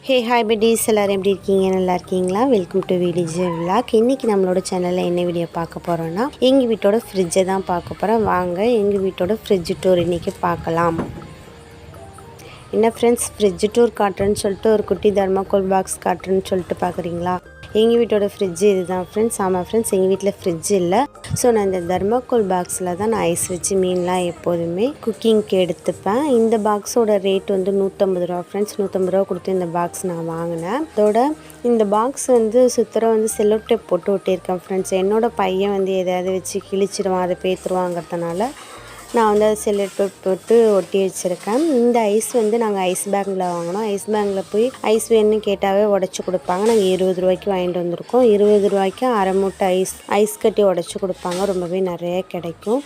Hey hi buddies, எல்லோரும் எப்படி இருக்கீங்க? நல்லா இருக்கீங்களா? Welcome to village vlog. இன்றைக்கி நம்மளோட சேனலில் என்ன வீடியோ பார்க்க போகிறோன்னா, எங்கள் வீட்டோட ஃப்ரிட்ஜை தான் பார்க்க போகிறோம். வாங்க எங்கள் வீட்டோட ஃப்ரிட்ஜ் டூர் இன்றைக்கி பார்க்கலாம். என்ன ஃப்ரெண்ட்ஸ், ஃப்ரிட்ஜ் டூர் காட்டுறேன்னு சொல்லிட்டு ஒரு குட்டி தர்மாக்கோல் பாக்ஸ் காட்டுறேன்னு சொல்லிட்டு பார்க்குறீங்களா? எங்கள் வீட்டோட ஃப்ரிட்ஜு இது தான் ஃப்ரெண்ட்ஸ். ஆமாம் ஃப்ரெண்ட்ஸ், எங்கள் வீட்டில் ஃப்ரிட்ஜ் இல்லை. ஸோ நான் இந்த தர்மாக்கோல் பாக்ஸில் தான் நான் ஐஸ் வச்சு மீன்லாம் எப்போதுமே குக்கிங்க்கு எடுத்துப்பேன். இந்த பாக்ஸோட ரேட் வந்து 150 ரூபா ஃப்ரெண்ட்ஸ். 150 ரூபா கொடுத்து இந்த பாக்ஸ் நான் வாங்கினேன். அதோட இந்த பாக்ஸ் வந்து சுத்தரம் வந்து செல்லோ டேப் போட்டு ஒட்டியிருக்கேன் ஃப்ரெண்ட்ஸ். என்னோடய பையன் வந்து எதையாவது வச்சு கிழிச்சிடுவான், அதை பேத்துருவாங்கிறதுனால நான் வந்து அதை செல்லோ டேப் போட்டு ஒட்டி வச்சுருக்கேன். இந்த ஐஸ் வந்து நாங்கள் ஐஸ் பேங்கில் வாங்கினோம். ஐஸ் பேங்கில் போய் ஐஸ் வேணும்னு கேட்டாவே உடச்சி கொடுப்பாங்க. நாங்கள் 20 ரூபாய்க்கு வாங்கிட்டு வந்திருக்கோம். 20 ரூபாய்க்கு அரை மூட்டை ஐஸ் கட்டி உடச்சி கொடுப்பாங்க. ரொம்பவே நிறைய கிடைக்கும்.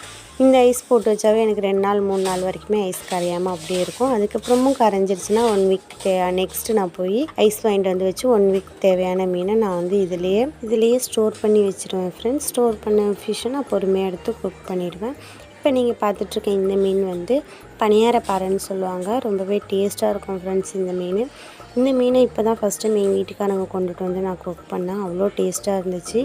இந்த ஐஸ் போட்டு வச்சாவே எனக்கு 2 நாள் 3 நாள் வரைக்குமே ஐஸ் கரையாமல் அப்படியே இருக்கும். அதுக்கப்புறமும் கரைஞ்சிருச்சுன்னா 1 வீக் நெக்ஸ்ட்டு நான் போய் ஐஸ் வாங்கிட்டு வந்து வச்சு 1 வீக் தேவையான மீனை நான் வந்து இதிலேயே ஸ்டோர் பண்ணி வச்சுருவேன் ஃப்ரெண்ட்ஸ். ஸ்டோர் பண்ண ஃபிஷ்ஷை நான் பொறுமையாக எடுத்து குக் பண்ணிடுவேன். இப்போ நீங்கள் பார்த்துட்ருக்க இந்த மீன் வந்து பனியார பாறைன்னு சொல்லுவாங்க. ரொம்பவே டேஸ்ட்டாக இருக்கும் ஃப்ரெண்ட்ஸ் இந்த மீனை இப்போ தான் ஃபஸ்ட் டைம் எங்கள் வீட்டுக்காரங்க கொண்டுட்டு வந்து நான் குக் பண்ணேன். அவ்வளோ டேஸ்ட்டாக இருந்துச்சு.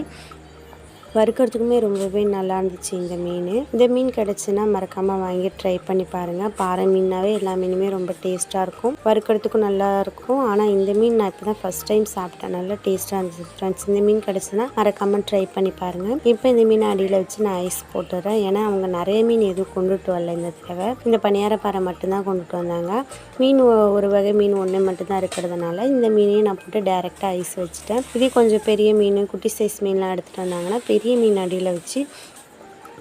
வறுக்கிறதுக்குமே ரொம்பவே நல்லா இருந்துச்சு இந்த மீன் கிடச்சுன்னா மறக்காமல் வாங்கி ட்ரை பண்ணி பாருங்கள். பாறை மீனாவே எல்லா மீனுமே ரொம்ப டேஸ்ட்டாக இருக்கும், வறுக்கிறதுக்கும் நல்லா இருக்கும். ஆனால் இந்த மீன் நான் இப்போ தான் ஃபஸ்ட் டைம் சாப்பிட்டேன். நல்லா டேஸ்ட்டாக இருந்துச்சு ஃப்ரெண்ட்ஸ். இந்த மீன் கிடச்சுன்னா மறக்காமல் ட்ரை பண்ணி பாருங்கள். இப்போ இந்த மீன் அடியில் வச்சு நான் ஐஸ் போட்டுறேன். ஏன்னா அவங்க நிறைய மீன் எதுவும் கொண்டுட்டு வரல இந்த தடவை. இந்த பனியார பாறை மட்டும்தான் கொண்டுட்டு வந்தாங்க. மீன் ஒரு வகை மீன் ஒன்று மட்டும்தான் இருக்கிறதுனால இந்த மீனையும் நான் போட்டு டைரெக்டாக ஐஸ் வச்சுட்டேன். இதே கொஞ்சம் பெரிய மீன், குட்டி சைஸ் மீன்லாம் எடுத்துகிட்டு வந்தாங்கன்னா பெரிய மீன் அடியில் வச்சு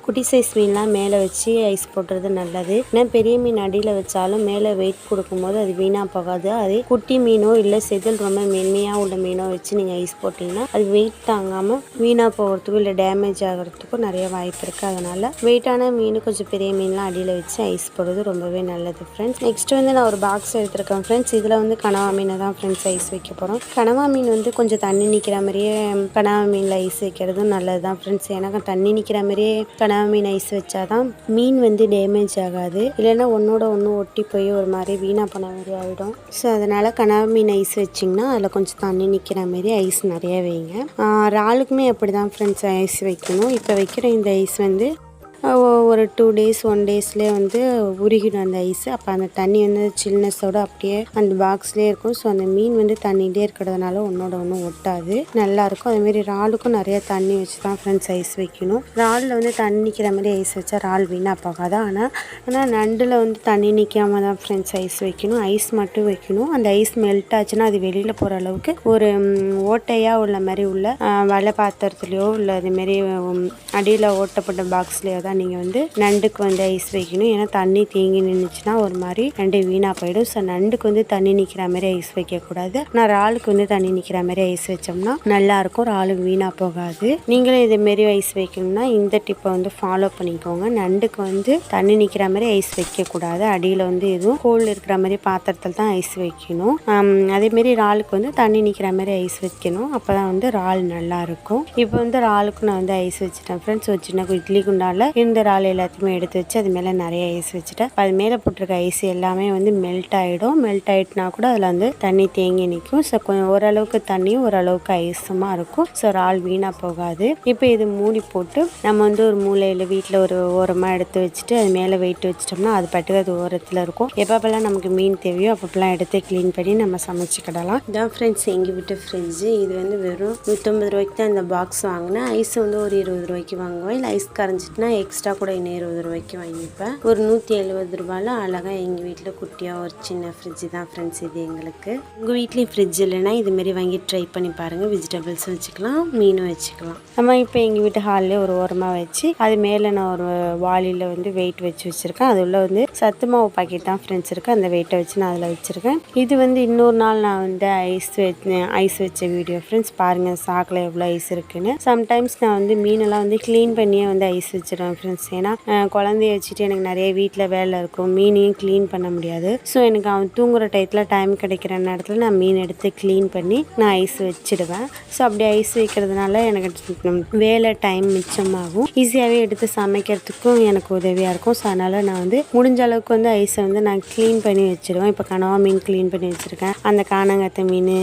குட்டி சைஸ் மீன்லாம் மேலே வச்சு ஐஸ் போடுறது நல்லது. ஏன்னா பெரிய மீன் அடியில் வச்சாலும் மேலே வெயிட் கொடுக்கும்போது அது வீணாக போகாது. அதே குட்டி மீனோ இல்லை செதில் ரொம்ப மென்மையாக உள்ள மீனோ வச்சு நீங்கள் ஐஸ் போட்டிங்கன்னா அது வெயிட் தாங்காமல் வீணாக போகிறதுக்கும் இல்லை டேமேஜ் ஆகிறதுக்கும் நிறைய வாய்ப்பு இருக்குது. அதனால் வெயிட்டான மீன், கொஞ்சம் பெரிய மீன்லாம் அடியில் வச்சு ஐஸ் போடுறது ரொம்பவே நல்லது ஃப்ரெண்ட்ஸ். நெக்ஸ்ட் வந்து நான் ஒரு பாக்ஸ் எடுத்துருக்கேன் ஃப்ரெண்ட்ஸ். இதில் வந்து கனவா மீனை தான் ஃப்ரெண்ட்ஸ் ஐஸ் வைக்க போகிறோம். கனவா மீன் வந்து கொஞ்சம் தண்ணி நிற்கிற மாதிரியே கனவா மீனில் ஐஸ் வைக்கிறதும் நல்லது தான் ஃப்ரெண்ட்ஸ். எனக்கு தண்ணி நிற்கிற மாதிரியே கனவா மீன் ஐஸ் வச்சாதான் மீன் வந்து டேமேஜ் ஆகாது. இல்லைன்னா ஒன்னோட ஒன்று ஒட்டி போய் ஒரு மாதிரி வீணாக போன மாதிரி ஆகிடும். ஸோ அதனால் கனவா மீன் ஐஸ் வச்சிங்கன்னா அதில் கொஞ்சம் தண்ணி நிற்கிற மாதிரி ஐஸ் நிறைய வைங்க. இறாலுக்குமே அப்படி தான் ஃப்ரெண்ட்ஸ் ஐஸ் வைக்கணும். இப்போ வைக்கிற இந்த ஐஸ் வந்து ஒரு 2 days 1 daysலேயே வந்து உருகிடும் அந்த ஐஸு. அப்போ அந்த தண்ணி வந்து சில்னஸோடு அப்படியே அந்த பாக்ஸ்லேயே இருக்கும். ஸோ அந்த மீன் வந்து தண்ணியிலே இருக்கிறதுனால ஒன்றோட ஒன்று ஒட்டாது, நல்லாயிருக்கும். அதேமாரி இறாலுக்கும் நிறைய தண்ணி வச்சு தான் ஃப்ரெண்ட்ஸ் ஐஸ் வைக்கணும். இறாலில் வந்து தண்ணி நிற்கிற மாதிரி ஐஸ் வச்சா இறால் வீணாக போகாது. ஆனால் நண்டில் வந்து தண்ணி நிற்காம தான் ஃப்ரெண்ட்ஸ் ஐஸ் வைக்கணும். ஐஸ் மட்டும் வைக்கணும். அந்த ஐஸ் மெல்ட் ஆச்சுன்னா அது வெளியில் போகிற அளவுக்கு ஒரு ஓட்டையாக உள்ள மாதிரி உள்ள வலை பாத்திரத்துலையோ இல்லை அதுமாரி அடியில் ஓட்டப்பட்ட பாக்ஸ்லேயோ தான் நீங்கள் வந்து நண்டுக்கு வந்து ஐஸ் வைக்கணும். ஏன்னா தண்ணி தேங்கி நின்றுச்சுன்னா ஒரு மாதிரி நண்டு வீணாக போயிடும். ஸோ நண்டுக்கு வந்து தண்ணி நிற்கிற மாதிரி ஐஸ் வைக்கக்கூடாது. ஆனால் இறாலுக்கு வந்து தண்ணி நிற்கிற மாதிரி ஐஸ் வச்சோம்னா நல்லாயிருக்கும், இறாலு வீணாக போகாது. நீங்களே இதேமாரி ஐஸ் வைக்கணும்னா இந்த டிப்பை வந்து ஃபாலோ பண்ணிக்கோங்க. நண்டுக்கு வந்து தண்ணி நிற்கிற மாதிரி ஐஸ் வைக்கக்கூடாது. அடியில் வந்து எதுவும் ஹோல் இருக்கிற மாதிரி பாத்திரத்தில் தான் ஐஸ் வைக்கணும். அதேமாரி இறாலுக்கு வந்து தண்ணி நிற்கிற மாதிரி ஐஸ் வைக்கணும். அப்போ தான் வந்து இறால் நல்லாயிருக்கும். இப்போ வந்து இறாலுக்கு நான் வந்து ஐஸ் வச்சுட்டேன் ஃப்ரெண்ட்ஸ். ஒரு சின்ன இட்லி குண்டால இந்த இறால் எல்லாத்தையுமே எடுத்து வச்சு அது மேலே நிறைய ஐஸ் வச்சுட்டேன். அது மேலே போட்டிருக்க ஐஸ் எல்லாமே வந்து மெல்ட் ஆகிடும். மெல்ட் ஆகிட்டுனா கூட அதில் வந்து தண்ணி தேங்கி நிற்கும். ஸோ கொஞ்சம் ஓரளவுக்கு தண்ணியும் ஓரளவுக்கு ஐஸுமாக இருக்கும். ஸோ இறால் வீணாக போகாது. இப்போ இது மூடி போட்டு நம்ம வந்து ஒரு மூலையில் வீட்டில் ஒரு ஓரமாக எடுத்து வச்சுட்டு அது மேலே வெயிட் வச்சிட்டோம்னா அது பாட்டுக்கு அது ஓரத்தில் இருக்கும். எப்பப்பெல்லாம் நமக்கு மீன் தேவையோ அப்பப்பெல்லாம் எடுத்து க்ளீன் பண்ணி நம்ம சமைச்சிக்கிடலாம். இதான் ஃப்ரெண்ட்ஸ் எங்கள் வீட்டு ஃப்ரிட்ஜு. இது வந்து வெறும் 150 ரூபாய்க்கு தான் இந்த பாக்ஸ் வாங்கினேன். ஐஸ் வந்து ஒரு 20 ரூபாய்க்கு வாங்குவேன். இல்லை ஐஸ் கரைஞ்சிட்டுனா எக்ஸ்ட்ரா கூட இன்னும் 20 ரூபாய்க்கு வாங்கிப்பேன். ஒரு 170 ரூபாயில் அழகாக எங்கள் வீட்டில் குட்டியாக ஒரு சின்ன ஃப்ரிட்ஜு தான் ஃப்ரெண்ட்ஸ் இது எங்களுக்கு. உங்கள் வீட்லேயும் ஃப்ரிட்ஜ் இல்லைன்னா இதுமாரி வாங்கி ட்ரை பண்ணி பாருங்கள். வெஜிடபிள்ஸும் வச்சுக்கலாம், மீனும் வச்சுக்கலாம். நம்ம இப்போ எங்கள் வீட்டு ஹாலில் ஒரு ஓரமாக வச்சு அது மேலே நான் ஒரு வாளியில் வந்து வெயிட் வச்சுருக்கேன். அது உள்ள வந்து சத்து மாவு பாக்கெட் தான் ஃப்ரெண்ட்ஸ் இருக்குது. அந்த வெயிட்டை வச்சு நான் அதில் வச்சுருக்கேன். இது வந்து இன்னொரு நாள் நான் வந்து ஐஸ் வச்ச வீடியோ ஃப்ரெண்ட்ஸ். பாருங்கள் சாக்கில் எவ்வளோ ஐஸ் இருக்குன்னு. சம்டைம்ஸ் நான் வந்து மீனெல்லாம் வந்து க்ளீன் பண்ணியே வந்து ஐஸ் வச்சிருவேன் ஃப்ரெண்ட்ஸ். ஏன்னா குழந்தைய வச்சுட்டு எனக்கு நிறைய வீட்டில் வேலை இருக்கும், மீனையும் க்ளீன் பண்ண முடியாது. ஸோ எனக்கு அவன் தூங்குகிற டயத்தில் டைம் கிடைக்கிற நேரத்தில் நான் மீன் எடுத்து க்ளீன் பண்ணி நான் ஐஸ் வச்சிடுவேன். ஸோ அப்படி ஐஸ் வைக்கிறதுனால எனக்கு வேலை டைம் மிச்சமாகும், ஈஸியாகவே எடுத்து சமைக்கிறதுக்கும் எனக்கு உதவியாக இருக்கும். ஸோ அதனால் நான் வந்து முடிஞ்ச அளவுக்கு வந்து ஐஸை வந்து நான் க்ளீன் பண்ணி வச்சுடுவேன். இப்போ கனவா மீன் க்ளீன் பண்ணி வச்சுருக்கேன். அந்த காணங்கத்தை மீன்,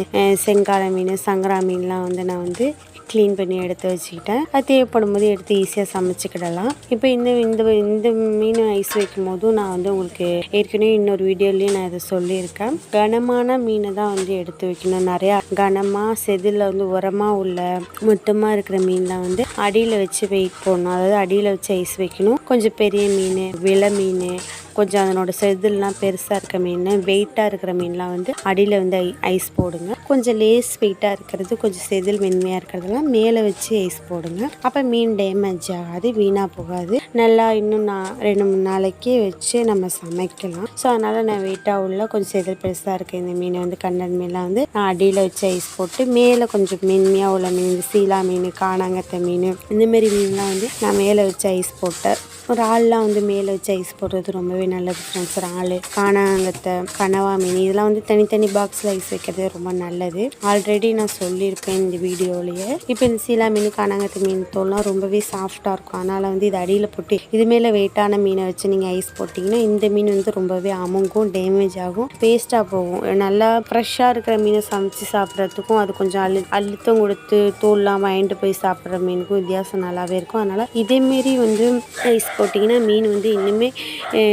செங்காலை மீன், சங்கரா மீன்லாம் வந்து நான் வந்து க்ளீன் பண்ணி எடுத்து வச்சுக்கிட்டேன். அது தேவைப்படும் போது எடுத்து ஈஸியாக சமைச்சிக்கிடலாம். இப்போ இந்த இந்த இந்த மீன் ஐஸ் வைக்கும் போதும் நான் வந்து உங்களுக்கு ஏற்கனவே இன்னொரு வீடியோலேயும் நான் இதை சொல்லியிருக்கேன். கனமான மீனை தான் வந்து எடுத்து வைக்கணும். நிறையா கனமாக செதில் வந்து உரமாக உள்ள மொத்தமாக இருக்கிற மீன்லாம் வந்து அடியில் வச்சு வெயிட் போடணும். அதாவது அடியில் வச்சு ஐஸ் வைக்கணும். கொஞ்சம் பெரிய மீன், விலை மீன், கொஞ்சம் அதனோட செதில்லாம் பெருசாக இருக்க மீன், வெயிட்டாக இருக்கிற மீன்லாம் வந்து அடியில் வந்து ஐஸ் போடுங்க. கொஞ்சம் லேஸ் வெயிட்டாக இருக்கிறது, கொஞ்சம் செதில் மென்மையாக இருக்கிறதெல்லாம் மேலே வச்சு ஐஸ் போடுங்க. அப்போ மீன் டேமேஜ் ஆகாது, வீணாக போகாது. நல்லா இன்னும் 2-3 நாளைக்கு வச்சு நம்ம சமைக்கலாம். ஸோ அதனால் நான் வெயிட்டாக உள்ள கொஞ்சம் செதில் பெருசாக இருக்க இந்த மீனை வந்து கண்ணன் மீன்லாம் வந்து நான் அடியில் வச்சு ஐஸ் போட்டு, மேலே கொஞ்சம் மென்மையாக உள்ள மீன், சீலா மீன், காணாங்கத்தை மீன், இந்தமாரி மீன்லாம் வந்து நான் மேலே வச்சு ஐஸ் போட்டேன். இறால்லாம் வந்து மேலே வச்சு ஐஸ் போடுறது ரொம்பவே நல்லது ஃப்ரெண்ட்ஸ். இறால், காணாங்கத்தை, கனவா மீன் இதெல்லாம் வந்து தனித்தனி பாக்ஸில் ஐஸ் வைக்கிறது ரொம்ப நல்லது. ஆல்ரெடி நான் சொல்லியிருப்பேன் இந்த வீடியோலேயே. இப்போ இந்த சீலா மீன், காணாங்கத்தை மீன் தோல்லாம் ரொம்பவே சாஃப்டாக இருக்கும். அதனால் வந்து இது அடியில் போட்டு இது மேலே வெயிட்டான மீனை வச்சு நீங்கள் ஐஸ் போட்டிங்கன்னா இந்த மீன் வந்து ரொம்பவே அமுங்கும், டேமேஜ் ஆகும், வேஸ்ட்டாக போகும். நல்லா ஃப்ரெஷ்ஷாக இருக்கிற மீனை சமைச்சு சாப்பிட்றதுக்கும் அது கொஞ்சம் அழுத்தம் கொடுத்து தோல்லாம் வாங்கிட்டு போய் சாப்பிட்ற மீனுக்கும் வித்தியாசம் நல்லாவே இருக்கும். அதனால் இதேமாரி வந்து ஐஸ் போட்டிங்கன்னா மீன் வந்து இன்னுமே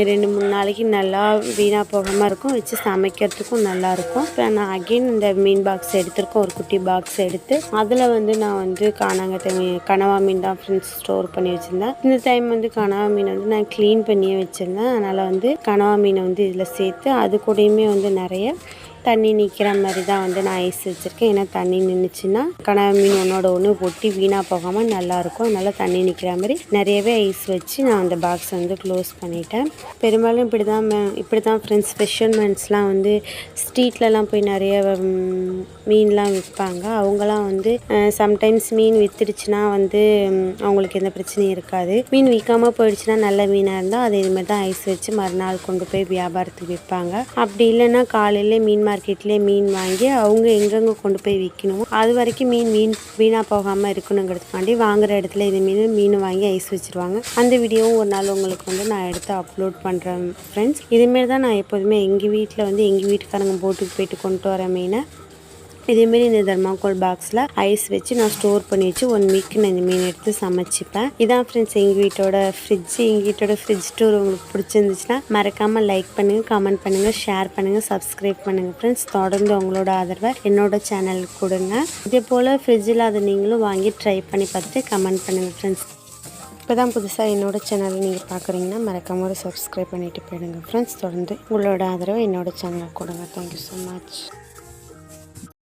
2-3 நாளைக்கு நல்லா வீணாக போகாமல் இருக்கும், வச்சு சமைக்கிறதுக்கும் நல்லாயிருக்கும். இப்போ நான் அகெயின் இந்த மீன் பாக்ஸ் எடுத்திருக்கேன், ஒரு குட்டி பாக்ஸ் எடுத்து அதில் வந்து நான் வந்து காணாங்கத்தை மீன், கனவா மீன் தான் ஃப்ரெண்ட்ஸ் ஸ்டோர் பண்ணி வச்சுருந்தேன். இந்த டைம் வந்து கனவா மீனை வந்து நான் க்ளீன் பண்ணியே வச்சுருந்தேன். அதனால் வந்து கனவா மீனை வந்து இதில் சேர்த்து அது கூடயுமே வந்து நிறைய தண்ணி நிற்கிற மாதிரி தான் வந்து நான் ஐஸ் வச்சுருக்கேன். ஏன்னா தண்ணி நின்றுச்சுன்னா கனவா மீன் ஒன்றோட ஒன்று ஒட்டி வீணாக போகாமல் நல்லாயிருக்கும். அதனால் தண்ணி நிற்கிற மாதிரி நிறையவே ஐஸ் வச்சு நான் அந்த பாக்ஸை வந்து க்ளோஸ் பண்ணிட்டேன். பெரும்பாலும் இப்படி தான் ஃப்ரெண்ட்ஸ் ஃபிஷர்மேன்ஸ்லாம் வந்து ஸ்ட்ரீட்லலாம் போய் நிறைய மீன்லாம் விற்பாங்க. அவங்களாம் வந்து சம்டைம்ஸ் மீன் விற்றுடுச்சுன்னா வந்து அவங்களுக்கு எந்த பிரச்சனையும் இருக்காது. மீன் விற்காமல் போயிடுச்சுன்னா நல்ல மீனாக இருந்தால் அது இதுமாதிரி தான் ஐஸ் வச்சு மறுநாள் கொண்டு போய் வியாபாரத்துக்கு விற்பாங்க. அப்படி இல்லைன்னா காலையில் மீன் மார்க்கெட்லேயே மீன் வாங்கி அவங்க எங்கெங்கே கொண்டு போய் விற்கணும், அது வரைக்கும் மீன் வீணாக போகாமல் இருக்கணுங்கிறதுக்காண்டி வாங்குகிற இடத்துல இது மீன் வாங்கி ஐஸ் வச்சுருவாங்க. அந்த வீடியோவும் ஒரு நாள் உங்களுக்கு வந்து நான் எடுத்து அப்லோட் பண்ணுறேன் ஃப்ரெண்ட்ஸ். இதேமாரி தான் நான் எப்போதுமே எங்கள் வீட்டில் வந்து எங்கள் வீட்டுக்காரங்க போட்டுக்கு போயிட்டு கொண்டு வர மீனை இதேமாரி இந்த தர்மாக்கோல் பாக்ஸில் ஐஸ் வச்சு நான் ஸ்டோர் பண்ணி வச்சு 1 வீக் நான் இந்த மீன் எடுத்து சமைச்சிப்பேன். இதான் ஃப்ரெண்ட்ஸ் எங்கள் வீட்டோட ஃப்ரிட்ஜ் டூர் உங்களுக்கு பிடிச்சிருந்துச்சுன்னா மறக்காமல் லைக் பண்ணுங்கள், கமெண்ட் பண்ணுங்கள், ஷேர் பண்ணுங்கள், சப்ஸ்கிரைப் பண்ணுங்கள் ஃப்ரெண்ட்ஸ். தொடர்ந்து உங்களோட ஆதரவை என்னோட சேனலுக்கு கொடுங்க. இதே போல் ஃப்ரிட்ஜில் அதை நீங்களும் வாங்கி ட்ரை பண்ணி பார்த்துட்டு கமெண்ட் பண்ணுங்கள் ஃப்ரெண்ட்ஸ். இப்போ தான் புதுசாக என்னோடய சேனலை நீங்கள் பார்க்குறீங்கன்னா மறக்காம ஒரு சப்ஸ்கிரைப் பண்ணிவிட்டு போயிடுங்க ஃப்ரெண்ட்ஸ். தொடர்ந்து உங்களோட ஆதரவை என்னோட சேனலுக்கு கொடுங்க. Thank you so much.